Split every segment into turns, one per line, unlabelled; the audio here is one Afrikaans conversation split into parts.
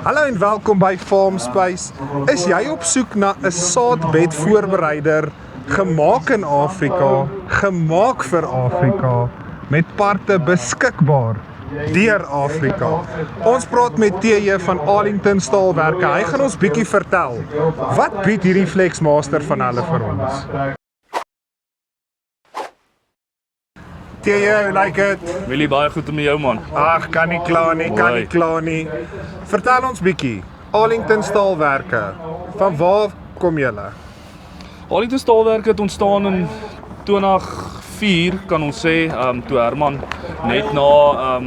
Hallo en welkom by Farm Space. Is jy op soek na 'n saadbedvoorbereider gemaak in Afrika, gemaak vir Afrika, met parte beskikbaar deur Afrika? Ons praat met TJ van Arlington Staalwerke. Hy gaan ons bietjie vertel, wat bied hierdie Flexmaster van hulle vir ons? TJ, hoe lyk dit?
Willie, baie goed om jou, man.
Ag, kan nie klaar nie. Vertel ons bietjie, Arlington Staalwerke, van waar kom julle?
Arlington Staalwerke het ontstaan in 2004, kan ons sê, toe Herman net na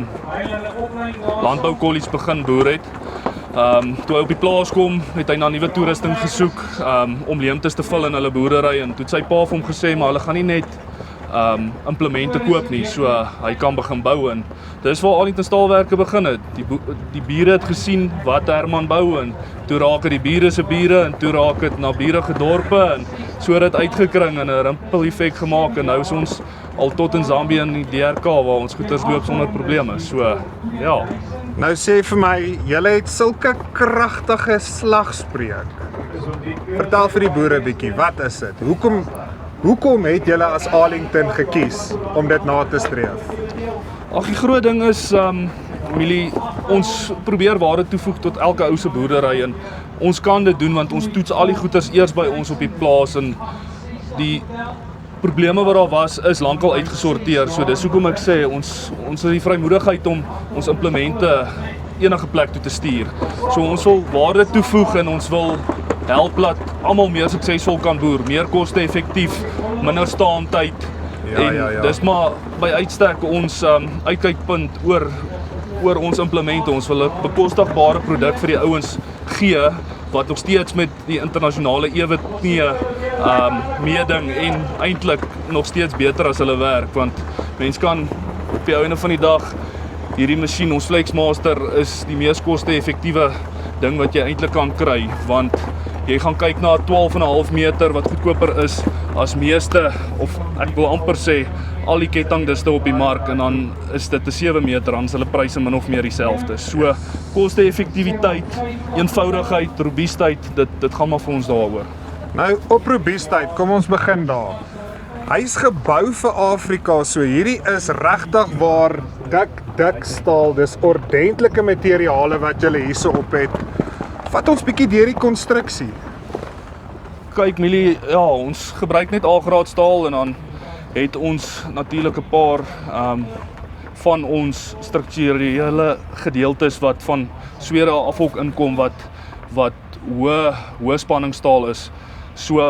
Landbou College begin boer het. Toe hy op die plaas kom, het hy na nuwe toerusting gesoek om leemtes te vul in hulle boerdery, en toe het sy pa vir hom gesê, maar hulle gaan nie net implemente koop nie, so hy kan begin bou, en dis waar Arlington Staalwerke begin het. Die bure het gesien wat Herman bou, en toe raak het die bure se bure, en toe raak het na burige dorpe, en so het dit uitgekring en 'n rimpel effek gemaak, en nou is ons al tot in Zambië en die DRK waar ons goeders loop sonder probleme, so ja.
Nou sê vir my, julle het sulke kragtige slagspreuk. Vertel vir die boere bietjie, wat is dit? Hoekom het julle as Arlington gekies om dit na te streef?
Ag, die groot ding is, Millie, ons probeer waarde toevoeg tot elke ou se boerdery, en ons kan dit doen want ons toets al die goeders eers by ons op die plaas, en die probleme wat daar was is lankal uitgesorteer. So dis hoekom ek sê ons het die vrymoedigheid om ons implemente enige plek toe te stuur. So ons wil waarde toevoeg en ons wil help dat almal meer suksesvol kan boer, meer koste-effektief, minder staantyd.
Ja.
Dis maar by uitstek ons uitkykpunt oor ons implemente. Ons wil 'n bekostigbare produk vir die ouens gee wat nog steeds met die internasionale ewetnie meeding en eintlik nog steeds beter as hulle werk, want mens kan op die einde van die dag hierdie masjien, ons Flexmaster, is die mees koste-effektiewe ding wat jy eintlik kan kry, want jy gaan kyk na 12,5 meter wat goedkoper is as meeste, of ek wil amper sê al die kettingdiste op die mark, en dan is dit 'n 7 meter, dan is hulle pryse min of meer dieselfde. So koste-effektiwiteit, eenvoudigheid, robuustheid, dit gaan maar vir ons daaroor.
Nou, op robuustheid, kom ons begin daar. Hy's gebou vir Afrika, so hierdie is regtig waar dik staal, dis ordentlike materiale wat julle hierso op het. Vat ons bietjie deur die konstruksie.
Kyk, Millie, ja, ons gebruik net A-graad staal, en dan het ons natuurlik 'n paar van ons strukturele gedeeltes wat van Swede af ook inkom, wat hoë spanningsstaal is. So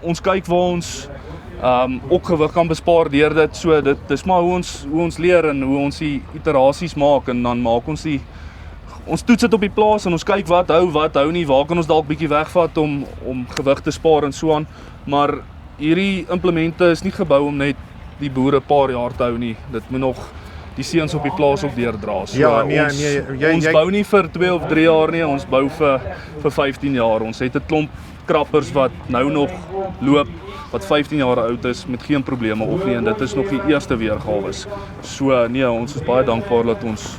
ons kyk waar ons ook gewig kan bespaar deur dit. So dis maar hoe ons leer en hoe ons die iterasies maak, en dan maak ons toets dit op die plaas en ons kyk wat hou nie, waar kan ons dalk bietjie wegvat om gewig te spaar en so aan. Maar hierdie implemente is nie gebou om net die boere 'n paar jaar te hou nie. Dit moet nog die seuns op die plaas ook deurdra. So
Ja,
ons bou nie vir 2 of 3 jaar nie, ons bou vir 15 jaar. Ons het 'n klomp krappers wat nou nog loop, wat 15 jaar oud is, met geen probleme op nie, en dit is nog die eerste weergawe. So nee, ons is baie dankbaar dat ons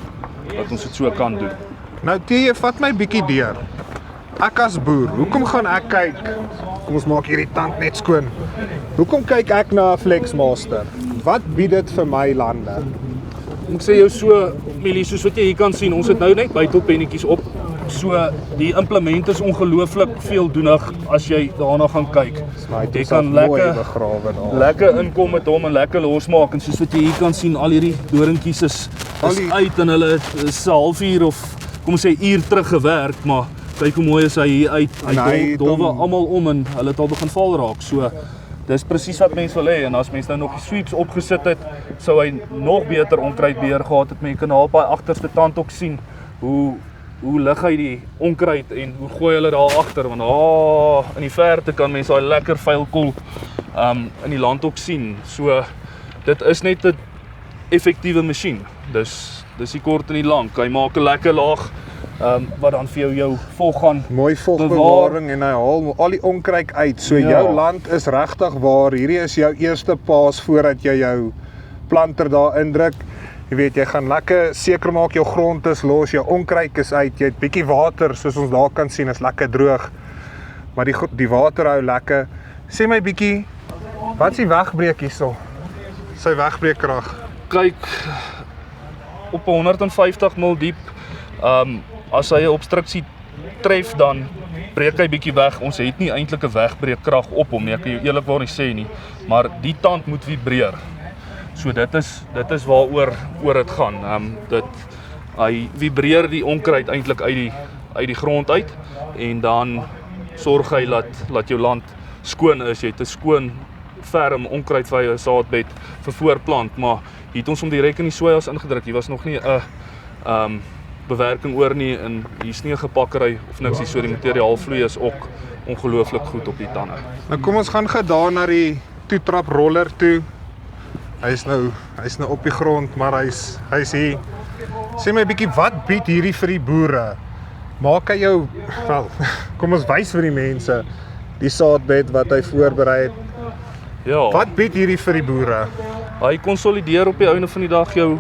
dit so kan doen.
Nou TJ, vat my bietjie deur. Ek as boer, hoekom gaan ek kyk? Kom ons maak hierdie tand net skoon. Hoekom kyk ek na 'n Flexmaster? Wat bied dit vir my lande?
Ek sê jou so, Millie, soos wat jy hier kan sien, ons het nou net bytelpennetjies op. So die implement is ongelooflik veeldoenig as jy daarna gaan kyk. Jy kan lekker inkom met hom en lekker losmaak, en soos wat jy hier kan sien, al hierdie doringkies is uit, en hulle is 'n halfuur of kom ons sê uur terug gewerk, maar kyk hoe mooi is hy hier uit. Hy dolwe almal om en hulle het al begin val raak. So dis presies wat mense wil hê, en as mense nou nog die sweeps opgesit het, sou hy nog beter onkruidbeheer gehad het. Mense kan op daai agterste tand ook sien hoe lig hy die onkruid en hoe gooi hulle daar agter, want in die verte kan mense daai lekker vuilkol in die land ook sien. So dit is net 'n effektiewe masjien. Dis die kort en die lank. Hy maak 'n lekker laag wat dan vir jou vog gaan
mooi vogbewaring, en hy haal al die onkruid uit. So jou land is regtig waar. Hierdie is jou eerste paas voordat jy jou planter daar indruk. Jy weet, jy gaan lekker seker maak jou grond is los, jou onkruid is uit, jy het bietjie water, soos ons daar kan sien, is lekker droog. Maar die water hou lekker. Sê my bietjie, wat is die wegbreek hierso? Sy wegbreekkrag.
Kyk, op 150 mil diep, as hy 'n obstruksie tref, dan breek hy bietjie weg. Ons het nie eintlik 'n wegbreekkrag op hom nie, ek kan jou eerlikwaar nie sê nie, maar die tand moet vibreer. So dit is waaroor dit gaan. Hy vibreer die onkruid eintlik uit die grond uit, en dan sorg hy dat jou land skoon is. Jy het 'n skoon, ferm, onkruidvrye saadbed vir voorplant, maar hier het ons hom direk in die sojas ingedruk. Hier was nog nie 'n bewerking oor nie, en hier's nie 'n gepakkery of niks hier, so die materiaalvloei is ook ongelooflik goed op die tande.
Nou kom ons gaan daar na die toetrap roller toe. Hy's nou op die grond, maar hy's hier. Sê my 'n bietjie, wat bied hierdie vir die boere? Maak hy jou, wel, kom ons wys vir die mense die saadbed wat hy voorberei het.
Ja.
Wat bied hierdie vir die boere?
Hy konsolideer op die einde van die dag jou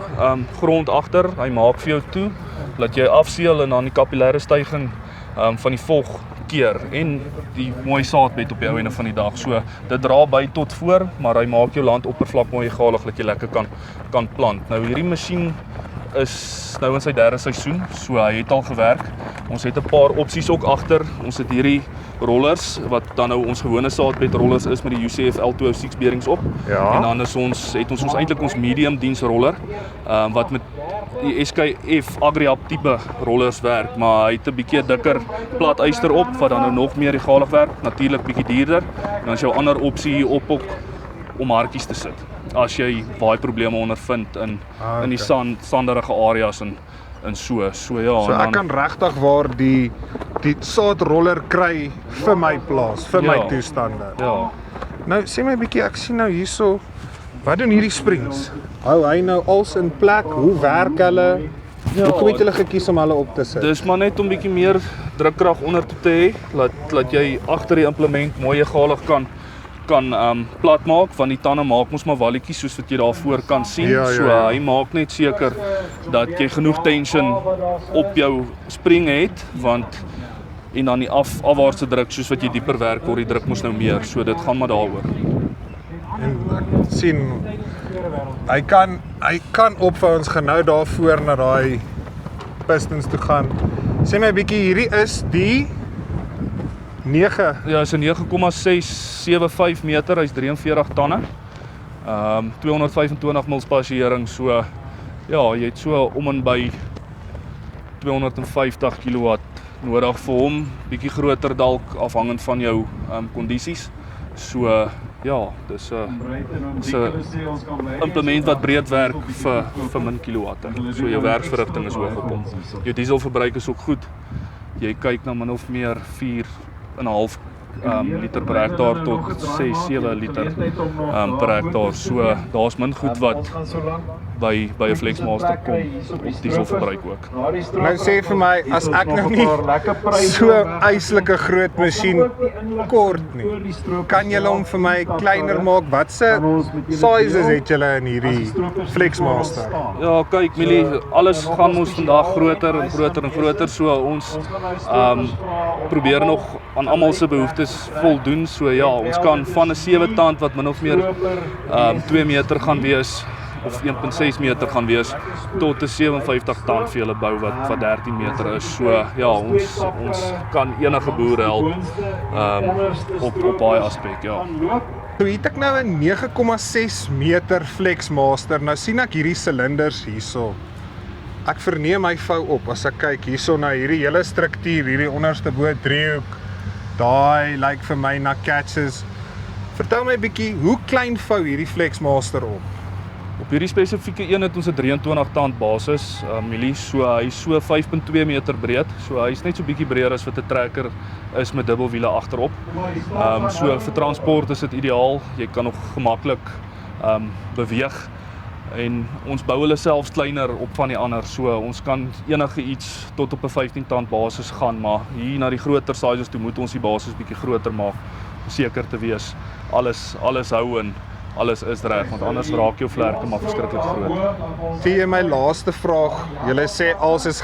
grond agter. Hy maak vir jou toe, dat jy afseël en dan die kapillêre styging van die vog keer, en die mooi saadbed op die einde van die dag. So dit dra by tot voor, maar hy maak jou landoppervlak mooi egalig dat jy lekker kan plant. Nou hierdie masjien is nou in sy 3de seisoen, so hy het al gewerk. Ons het 'n paar opsies ook agter. Ons het hierdie rollers wat dan nou ons gewone saadbed rollers is met die UCF L206 beerings op.
Ja.
En dan het ons eintlik ons medium diensroller wat met die SKF Agriap tipe rollers werk, maar hy het 'n bietjie dikker plat yster op wat dan nou nog meer egalig werk, natuurlik bietjie duurder. En dan is jou ander opsie hier op ook om hartjies te sit, as jy baie probleme ondervind in die sanderige areas en so ja.
So ek kan regtig waar die saadroller kry vir my plaas, vir my toestande.
Ja.
Nou sê my 'n bietjie, ek sien nou hierso, wat doen hierdie springs? Hou hy nou als in plek? Hoe werk hulle? Hoekom het hulle gekies om hulle op te sit?
Dis maar net om bietjie meer drukkrag onder toe te hê, laat jy agter die implement mooi egalig kan plat maak, want die tande maak ons maar walletjies soos wat jy daarvoor kan sien.
Ja.
So hy maak net seker dat jy genoeg tension op jou spring het, en dan die afwaartse druk, soos wat jy dieper werk, word die druk mos nou meer. So dit gaan maar daaroor.
En ek sien hy kan opvou. Ons gaan nou daarvoor na daai pistons toe gaan. Sê my 'n bietjie, hierdie is die 9.
Ja, is 'n 9,675 meter, hy's 43 tonne. 225 mil spasiering, so ja, jy het so om en by 250 kW nodig vir hom, bietjie groter dalk afhangend van jou kondisies. So ja, dis 'n implement wat breed werk vir min kilowatte. So jou werksverrigting is hoog op hom. Jou dieselverbruik is ook goed. Jy kyk na min of meer 4,5 liter per hektaar tot 6-7 liter per hektaar. So daar's min goed wat by 'n Flexmaster kom op dieselverbruik ook.
Nou sê vir my, as ek nou nie so eislike groot masjien kort nie, kan julle hom vir my kleiner maak? Watse sizes het julle in hierdie Flexmaster?
Ja, kyk Millie, alles gaan ons vandag groter en groter en groter, so ons probeer nog aan almal se behoeftes voldoen. So ja, ons kan van 'n 7 tand wat min of meer 2 meter gaan wees, of 1,6 meter gaan wees, tot 'n 57 tand vir julle bou wat 13 meter is. So ja, ons kan enige boer help op baie aspek, ja.
So hier het ek nou 'n 9,6 meter Flexmaster. Nou sien ek hierdie silinders hierso. Ek verneem hy vou op. As ek kyk hierso na hierdie hele struktuur, hierdie onderste bo driehoek, daai lyk vir my na catches. Vertel my 'n bietjie, hoe klein vou hierdie Flexmaster op?
Op hierdie spesifieke een het ons 'n 23 tand basis, Millie, so hy is so 5,2 meter breed, so hy is net so bietjie breër as wat 'n trekker is met dubbelwiele agterop. So vir transport is dit ideaal, jy kan nog gemaklik beweeg, en ons bou hulle selfs kleiner op van die ander, so ons kan enige iets tot op 'n 15 tand basis gaan, maar hier na die groter sizes toe moet ons die basis bietjie groter maak, om seker te wees alles hou alles is reg, want anders raak jou vlerke maar verskriklik groot.
Zie my laaste vraag. Julle sê alles is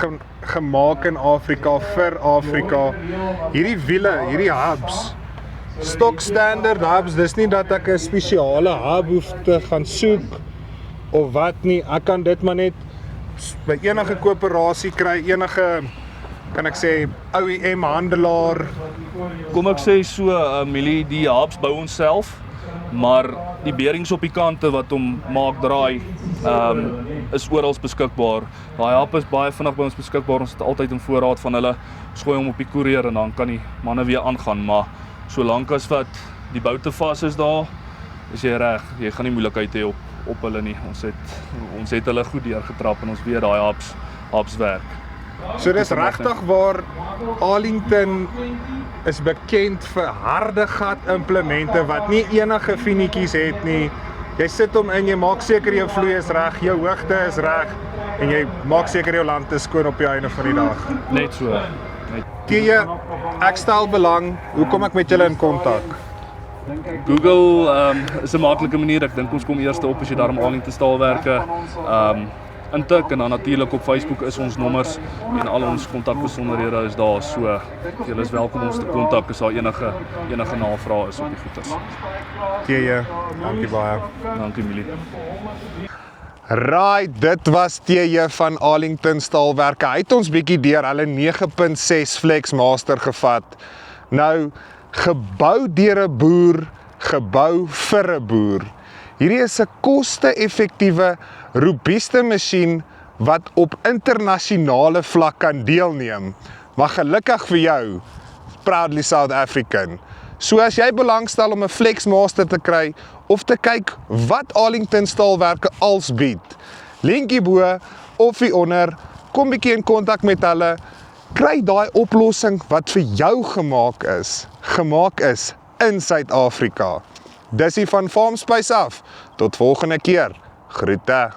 gemaak in Afrika vir Afrika. Hierdie wiele, hierdie hubs, stock standard hubs, dis nie dat ek 'n spesiale hub hoef te gaan soek of wat nie. Ek kan dit maar net by enige koöperasie kry, enige, kan ek sê, OEM handelaar.
Kom ek sê so, Millie, die hubs bou ons self, maar die beerings op die kante wat hom maak draai, is oral beskikbaar. Daai hub is baie vinnig by ons beskikbaar, ons het altyd in voorraad van hulle, ons gooi hom op die koerier en dan kan die manne weer aangaan, maar solank as wat die boute vas is daar, is jy reg, jy gaan nie moeilikheid hê op hulle nie. Ons het hulle goed deurgetrap en ons weet daai hubs werk.
So dis regtig waar Arlington is bekend vir harde gat implemente wat nie enige finetjies het nie. Jy sit hom in, jy maak seker jou vloei is reg, jou hoogte is reg en jy maak seker jou land is skoon op die einde van die dag.
Net so.
TJ, ek stel belang, hoe kom ek met julle in kontak?
Google is 'n maklike manier. Ek dink ons kom eerste op as jy daarom Arlington staalwerke intik en dan natuurlik op Facebook is ons nommers en al ons kontakbesonderhede is daar, so julle is welkom ons te kontak as daar enige navrae is op die goeders.
TJ, dankie baie.
Dankie Millie.
Right, dit was TJ van Arlington Staalwerke. Hy het ons bietjie deur hulle 9.6 Flexmaster gevat. Nou, gebou deur 'n boer, gebou vir 'n boer. Hierdie is 'n koste-effektiewe, robuuste masjien wat op internasionale vlak kan deelneem. Maar gelukkig vir jou, proudly South African. So as jy belangstel om 'n Flexmaster te kry of te kyk wat Arlington Staalwerke als bied, linkie bo of hier onder, kom bietjie in kontak met hulle. Kry daai oplossing wat vir jou gemaak is in Suid-Afrika. Dis hier van Farmspace af. Tot volgende keer. Groete.